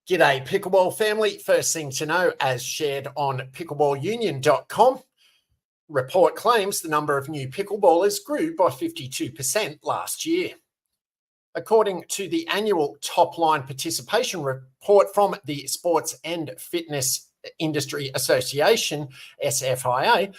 G'day, Pickleball family. First thing to know, as shared on pickleballunion.com, report claims the number of new pickleballers grew by 52% last year. According to the annual top-line participation report from the Sports and Fitness Industry Association, SFIA,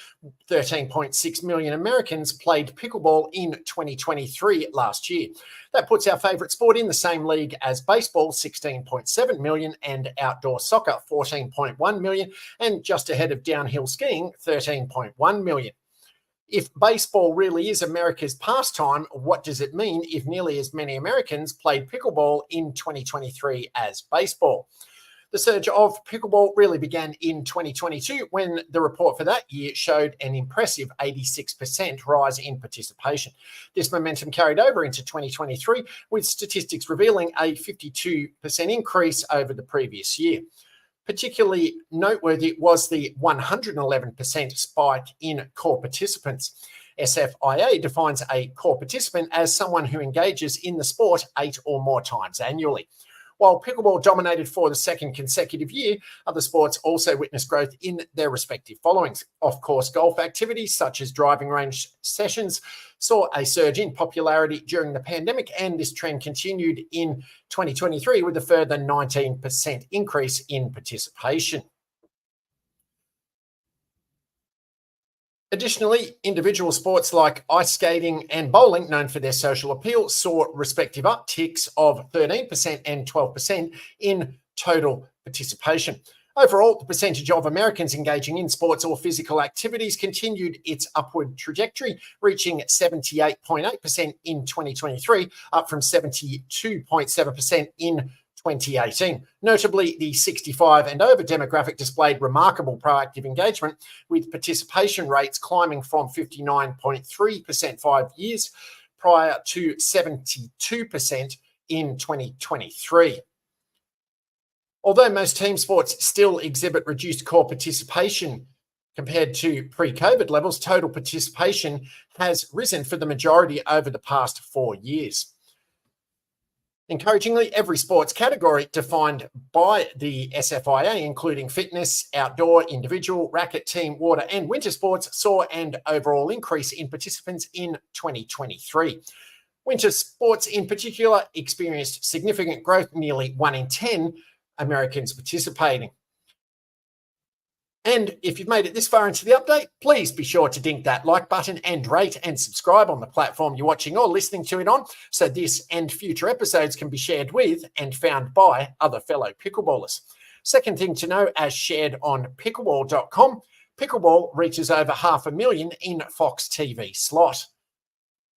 13.6 million Americans played pickleball in 2023 last year. That puts our favourite sport in the same league as baseball, 16.7 million, and outdoor soccer, 14.1 million, and just ahead of downhill skiing, 13.1 million. If baseball really is America's pastime, what does it mean if nearly as many Americans played pickleball in 2023 as baseball? The surge of pickleball really began in 2022 when the report for that year showed an impressive 86% rise in participation. This momentum carried over into 2023 with statistics revealing a 52% increase over the previous year. Particularly noteworthy was the 111% spike in core participants. SFIA defines a core participant as someone who engages in the sport 8 or more times annually. While pickleball dominated for the second consecutive year, other sports also witnessed growth in their respective followings. Off-course golf activities such as driving range sessions saw a surge in popularity during the pandemic, and this trend continued in 2023 with a further 19% increase in participation. Additionally, individual sports like ice skating and bowling, known for their social appeal, saw respective upticks of 13% and 12% in total participation. Overall, the percentage of Americans engaging in sports or physical activities continued its upward trajectory, reaching 78.8% in 2023, up from 72.7% in 2018. Notably, the 65 and over demographic displayed remarkable proactive engagement, with participation rates climbing from 59.3% 5 years prior to 72% in 2023. Although most team sports still exhibit reduced core participation compared to pre-COVID levels, total participation has risen for the majority over the past 4 years. Encouragingly, every sports category defined by the SFIA, including fitness, outdoor, individual, racket, team, water, and winter sports, saw an overall increase in participants in 2023. Winter sports in particular experienced significant growth, nearly 1 in 10 Americans participating. And if you've made it this far into the update, please be sure to ding that like button and rate and subscribe on the platform you're watching or listening to it on, so this and future episodes can be shared with and found by other fellow pickleballers. Second thing to know, as shared on pickleball.com, pickleball reaches over 500,000 in Fox TV slot.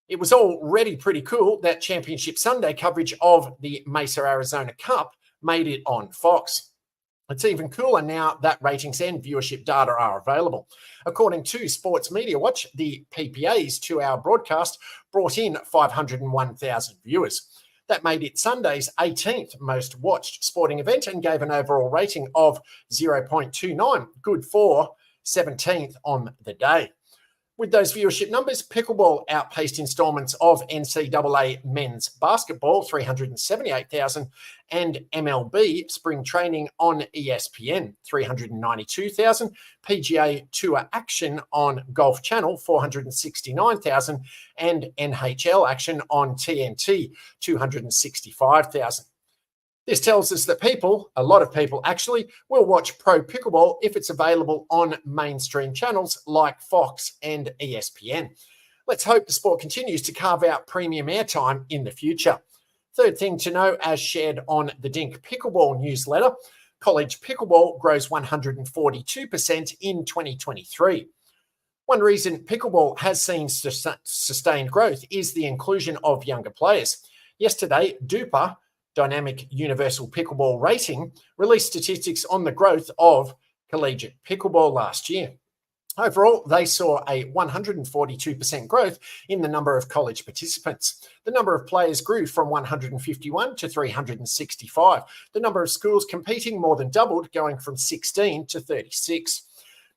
It was already pretty cool that Championship Sunday coverage of the Mesa, Arizona Cup made it on Fox. It's even cooler now that ratings and viewership data are available. According to Sports Media Watch, the PPA's 2-hour broadcast brought in 501,000 viewers. That made it Sunday's 18th most watched sporting event and gave an overall rating of 0.29, good for 17th on the day. With those viewership numbers, pickleball outpaced installments of NCAA men's basketball, 378,000, and MLB spring training on ESPN, 392,000, PGA Tour action on Golf Channel, 469,000, and NHL action on TNT, 265,000. This tells us that people, a lot of people actually, will watch pro pickleball if it's available on mainstream channels like Fox and ESPN. Let's hope the sport continues to carve out premium airtime in the future. Third thing to know, as shared on the Dink Pickleball newsletter, college pickleball grows 142% in 2023. One reason pickleball has seen sustained growth is the inclusion of younger players. Yesterday, DUPA, Dynamic Universal Pickleball Rating, released statistics on the growth of collegiate pickleball last year. Overall, they saw a 142% growth in the number of college participants. The number of players grew from 151 to 365. The number of schools competing more than doubled, going from 16 to 36.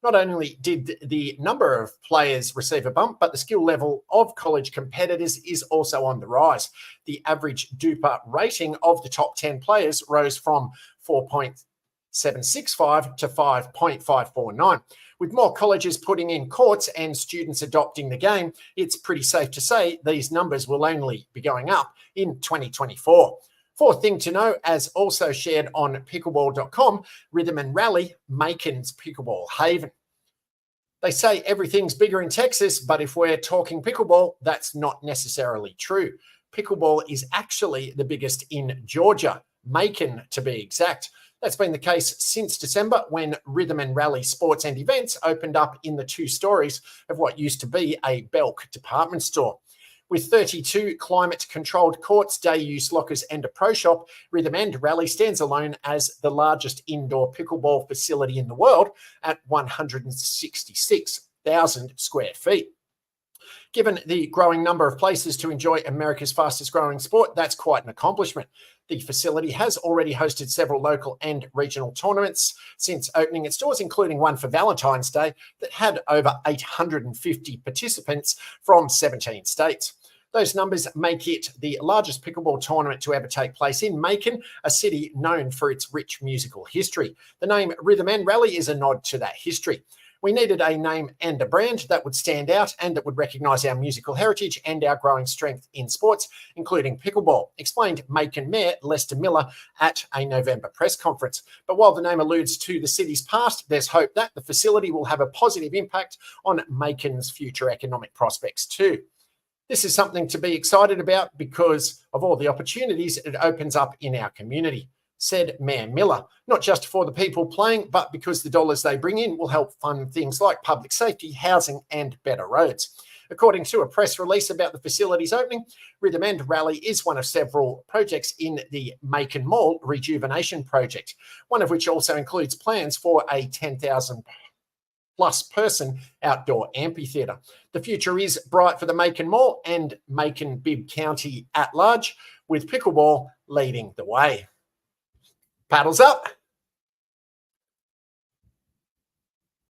Not only did the number of players receive a bump, but the skill level of college competitors is also on the rise. The average DUPA rating of the top 10 players rose from 4.765 to 5.549. With more colleges putting in courts and students adopting the game, it's pretty safe to say these numbers will only be going up in 2024. Fourth thing to know, as also shared on pickleball.com, Rhythm and Rally, Macon's Pickleball Haven. They say everything's bigger in Texas, but if we're talking pickleball, that's not necessarily true. Pickleball is actually the biggest in Georgia, Macon to be exact. That's been the case since December, when Rhythm and Rally Sports and Events opened up in the 2 stories of what used to be a Belk department store. With 32 climate-controlled courts, day-use lockers and a pro shop, Rhythm and Rally stands alone as the largest indoor pickleball facility in the world at 166,000 square feet. Given the growing number of places to enjoy America's fastest growing sport, that's quite an accomplishment. The facility has already hosted several local and regional tournaments since opening its doors, including one for Valentine's Day that had over 850 participants from 17 states. Those numbers make it the largest pickleball tournament to ever take place in Macon, a city known for its rich musical history. The name Rhythm and Rally is a nod to that history. We needed a name and a brand that would stand out and that would recognise our musical heritage and our growing strength in sports, including pickleball, explained Macon Mayor Lester Miller at a November press conference. But while the name alludes to the city's past, there's hope that the facility will have a positive impact on Macon's future economic prospects too. This is something to be excited about because of all the opportunities it opens up in our community, said Mayor Miller, not just for the people playing, but because the dollars they bring in will help fund things like public safety, housing, and better roads. According to a press release about the facility's opening, Rhythm and Rally is one of several projects in the Macon Mall rejuvenation project, one of which also includes plans for a 10,000 plus person outdoor amphitheatre. The future is bright for the Macon Mall and Macon-Bibb County at large, with pickleball leading the way. Paddles up.